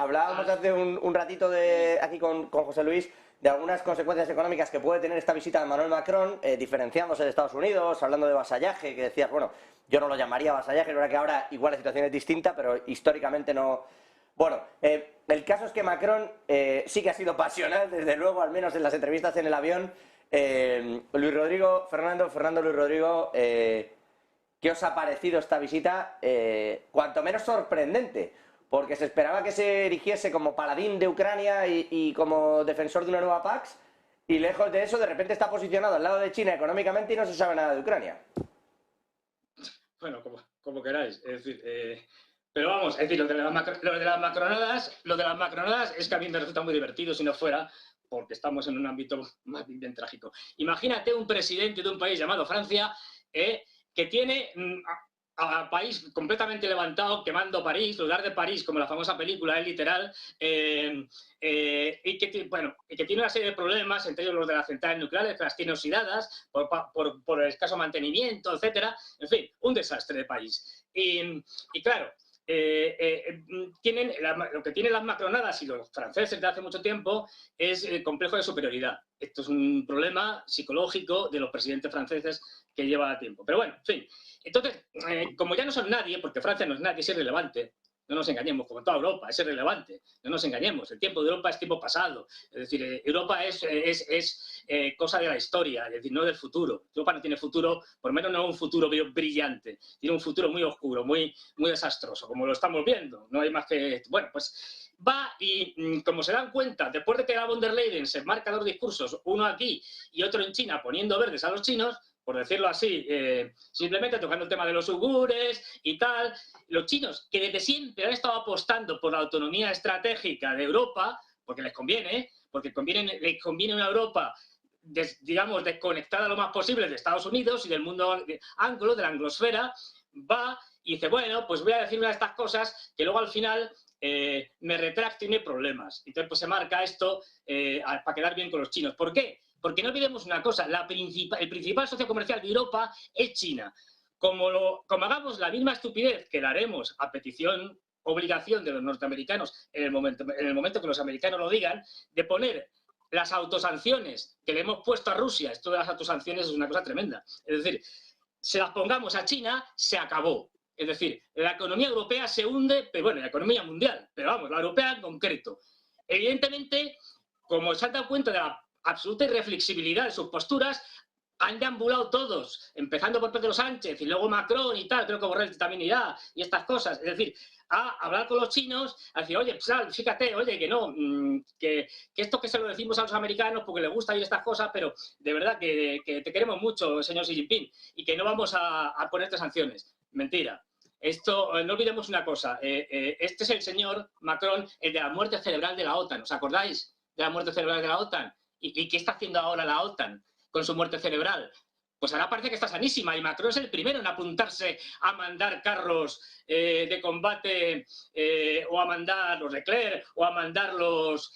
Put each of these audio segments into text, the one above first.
hablábamos hace un ratito aquí con José Luis de algunas consecuencias económicas que puede tener esta visita de Emmanuel Macron, diferenciándose de Estados Unidos, hablando de vasallaje, que decías, bueno, yo no lo llamaría vasallaje, es verdad que ahora igual la situación es distinta, pero históricamente no. Bueno, el caso es que Macron sí que ha sido pasional, desde luego, al menos en las entrevistas en el avión. Luis Rodrigo, Fernando Luis Rodrigo, ¿qué os ha parecido esta visita? Cuanto menos sorprendente, porque se esperaba que se erigiese como paladín de Ucrania y como defensor de una nueva Pax, y lejos de eso, de repente está posicionado al lado de China económicamente y no se sabe nada de Ucrania. Bueno, como queráis, es decir, pero vamos, es decir, lo de las macronadas es que a mí me resulta muy divertido si no fuera porque estamos en un ámbito más bien trágico. Imagínate un presidente de un país llamado Francia que tiene a país completamente levantado, quemando París, lugar de París, como la famosa película, es literal, y que tiene una serie de problemas, entre ellos los de las centrales nucleares, que las tiene oxidadas por el escaso mantenimiento, etcétera. En fin, un desastre de país. Y claro, lo que tienen las macronadas y los franceses de hace mucho tiempo es el complejo de superioridad. Esto es un problema psicológico de los presidentes franceses que lleva tiempo. Pero bueno, en fin. Entonces, como ya no son nadie, porque Francia no es nadie, es irrelevante, no nos engañemos, como toda Europa, es irrelevante, no nos engañemos, el tiempo de Europa es tiempo pasado, es decir, Europa es cosa de la historia, es decir, no del futuro. Europa no tiene futuro, por lo menos no un futuro brillante, tiene un futuro muy oscuro, muy desastroso, como lo estamos viendo, no hay más que... Bueno, pues va y, como se dan cuenta, después de que la von der Leyen se marca dos discursos, uno aquí y otro en China, poniendo verdes a los chinos, por decirlo así, simplemente tocando el tema de los uigures y tal, los chinos, que desde siempre han estado apostando por la autonomía estratégica de Europa, porque les conviene una Europa, digamos, desconectada lo más posible de Estados Unidos y del mundo anglo, de la anglosfera, va y dice, bueno, pues voy a decir una de estas cosas que luego al final me retracto y no hay problemas. Entonces, pues se marca esto para quedar bien con los chinos. ¿Por qué? Porque no olvidemos una cosa, el principal socio comercial de Europa es China. Como hagamos la misma estupidez que la haremos a petición, obligación de los norteamericanos en el momento que los americanos lo digan, de poner las autosanciones que le hemos puesto a Rusia, esto de las autosanciones es una cosa tremenda, es decir, se las pongamos a China, se acabó. Es decir, la economía europea se hunde, pero bueno, la economía mundial, pero vamos, la europea en concreto. Evidentemente, como se han dado cuenta de la absoluta irreflexibilidad de sus posturas, han deambulado todos, empezando por Pedro Sánchez y luego Macron y tal, creo que Borrell también irá, y estas cosas. Es decir, a hablar con los chinos, a decir, oye, pues, fíjate, oye, que no, que esto que se lo decimos a los americanos porque les gusta ir estas cosas, pero de verdad que te queremos mucho, señor Xi Jinping, y que no vamos a ponerte sanciones. Mentira. Esto, no olvidemos una cosa, este es el señor Macron, el de la muerte cerebral de la OTAN, ¿os acordáis de la muerte cerebral de la OTAN? ¿Y qué está haciendo ahora la OTAN con su muerte cerebral? Pues ahora parece que está sanísima y Macron es el primero en apuntarse a mandar carros de combate o a mandar los Leclerc o a mandar los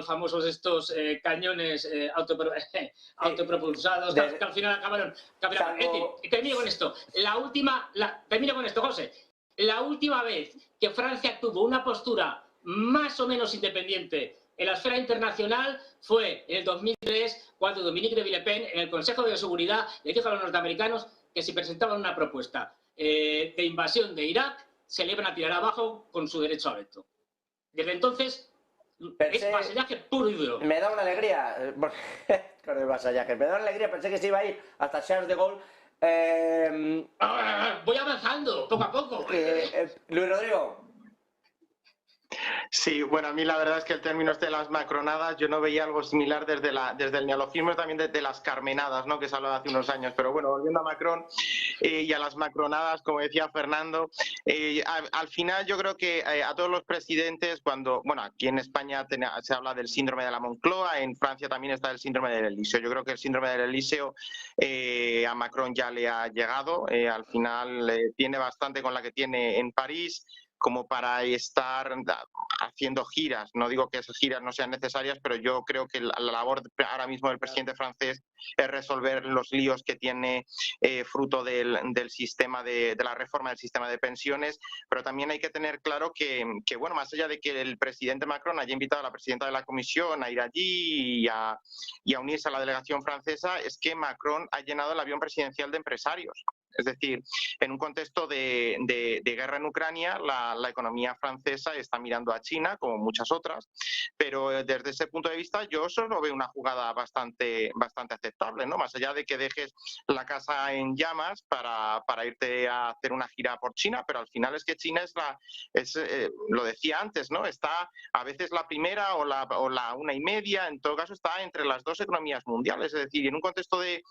famosos estos cañones autopropulsados que al final acabaron. Es decir, termino con esto. Termino con esto, José. La última vez que Francia tuvo una postura más o menos independiente en la esfera internacional fue en el 2003, cuando Dominique de Villepin, en el Consejo de Seguridad, le dijo a los norteamericanos que si presentaban una propuesta de invasión de Irak, se le iban a tirar abajo con su derecho a veto. Desde entonces, es vasallaje puro y duro. Me da una alegría, con el vasallaje, me da una alegría, pensé que se iba a ir hasta Charles de Gaulle. Voy avanzando, poco a poco. Luis Rodrigo. Sí, bueno, a mí la verdad es que el término este de las macronadas yo no veía algo similar desde el neologismo también de las carmenadas, ¿no?, que se hablaba hace unos años. Pero bueno, volviendo a Macron y a las macronadas, como decía Fernando, al final yo creo que a todos los presidentes, bueno, aquí en España se habla del síndrome de la Moncloa, en Francia también está el síndrome del Elíseo. Yo creo que el síndrome del Elíseo a Macron ya le ha llegado, al final tiene bastante con la que tiene en París. como para estar haciendo giras. No digo que esas giras no sean necesarias, pero yo creo que la labor ahora mismo del presidente francés es resolver los líos que tiene fruto del sistema de la reforma del sistema de pensiones, pero también hay que tener claro que bueno, más allá de que el presidente Macron haya invitado a la presidenta de la Comisión a ir allí y a unirse a la delegación francesa, es que Macron ha llenado el avión presidencial de empresarios. Es decir, en un contexto de guerra en Ucrania, la economía francesa está mirando a China, como muchas otras, pero desde ese punto de vista yo solo veo una jugada bastante aceptable, ¿no? Más allá de que dejes la casa en llamas para irte a hacer una gira por China, pero al final es que China lo decía antes, ¿no? Está a veces la primera o la una y media, en todo caso está entre las dos economías mundiales. Es decir, en un contexto de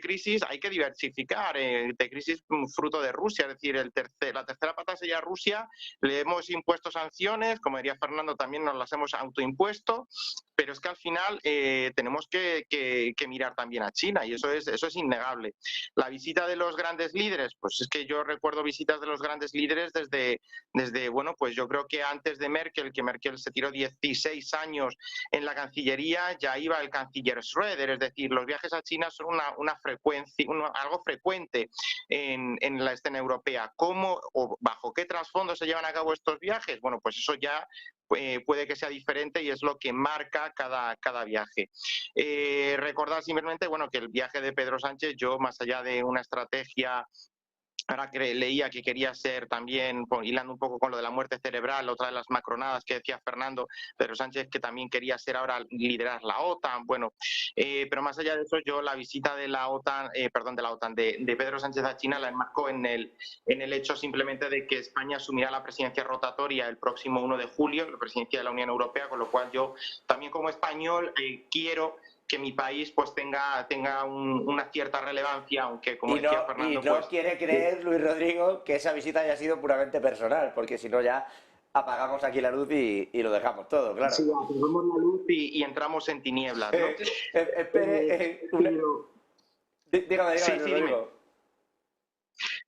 crisis hay que diversificar, de crisis fruto de Rusia, es decir, la tercera pata sería Rusia, le hemos impuesto sanciones, como diría Fernando, también nos las hemos autoimpuesto, pero es que al final tenemos que mirar también a China y eso es innegable. La visita de los grandes líderes, pues es que yo recuerdo visitas de los grandes líderes desde bueno, pues yo creo que antes de Merkel, que Merkel se tiró 16 años en la Cancillería, ya iba el canciller Schröder, es decir, los viajes a China son una frecuencia, algo frecuente en la escena europea. ¿Cómo o bajo qué trasfondo se llevan a cabo estos viajes? Bueno, pues eso ya puede que sea diferente y es lo que marca cada viaje. Recordar simplemente, bueno, que el viaje de Pedro Sánchez, yo más allá de una estrategia, ahora que leía que quería ser también, hilando un poco con lo de la muerte cerebral, otra de las macronadas que decía Fernando, Pedro Sánchez, que también quería ser ahora liderar la OTAN, bueno, pero más allá de eso, yo la visita de la OTAN, de Pedro Sánchez a China la enmarco en el hecho simplemente de que España asumirá la presidencia rotatoria el próximo 1 de julio, la presidencia de la Unión Europea, con lo cual yo también como español quiero que mi país pues tenga una cierta relevancia, aunque como decía Fernando... Y no quiere creer, Luis Rodrigo, que esa visita haya sido puramente personal, porque si no ya apagamos aquí la luz y lo dejamos todo, claro. Sí, apagamos la luz y entramos en tinieblas, ¿no? Dígame, sí, Rodrigo.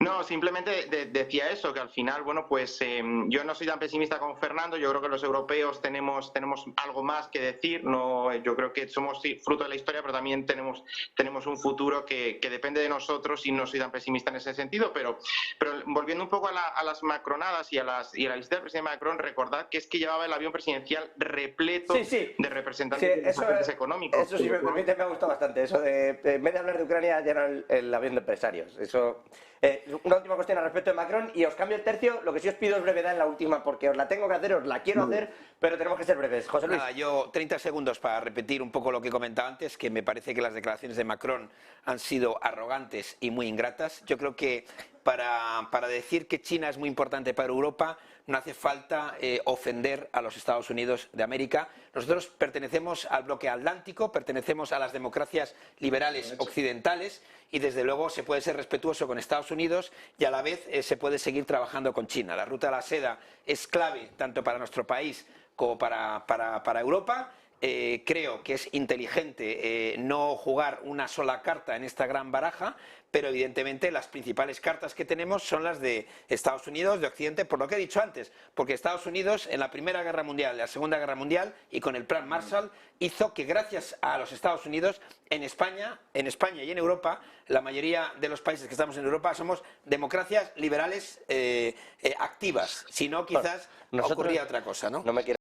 No, simplemente decía eso, que al final, bueno, pues yo no soy tan pesimista como Fernando, yo creo que los europeos tenemos algo más que decir, no, yo creo que somos fruto de la historia, pero también tenemos un futuro que depende de nosotros y no soy tan pesimista en ese sentido, pero volviendo un poco a las macronadas y a la visita del presidente Macron, recordad que es que llevaba el avión presidencial repleto de representantes de agentes económicos. Eso, si me permite, me ha gustado bastante, eso de, en vez de hablar de Ucrania, llenar el avión de empresarios, eso... una última cuestión al respecto de Macron y os cambio el tercio. Lo que sí os pido es brevedad en la última porque os la tengo que hacer, os la quiero hacer, pero tenemos que ser breves. José Luis. Nada, yo 30 segundos para repetir un poco lo que comentaba antes, que me parece que las declaraciones de Macron han sido arrogantes y muy ingratas. Yo creo que para decir que China es muy importante para Europa no hace falta ofender a los Estados Unidos de América. Nosotros pertenecemos al bloque atlántico, pertenecemos a las democracias liberales occidentales y desde luego se puede ser respetuoso con Estados Unidos y a la vez se puede seguir trabajando con China. La ruta de la seda es clave tanto para nuestro país como para Europa. Creo que es inteligente no jugar una sola carta en esta gran baraja, pero evidentemente las principales cartas que tenemos son las de Estados Unidos, de Occidente, por lo que he dicho antes, porque Estados Unidos en la Primera Guerra Mundial, en la Segunda Guerra Mundial y con el Plan Marshall hizo que gracias a los Estados Unidos en España y en Europa, la mayoría de los países que estamos en Europa somos democracias liberales activas, si no quizás ocurría otra cosa, ¿no? No me quiero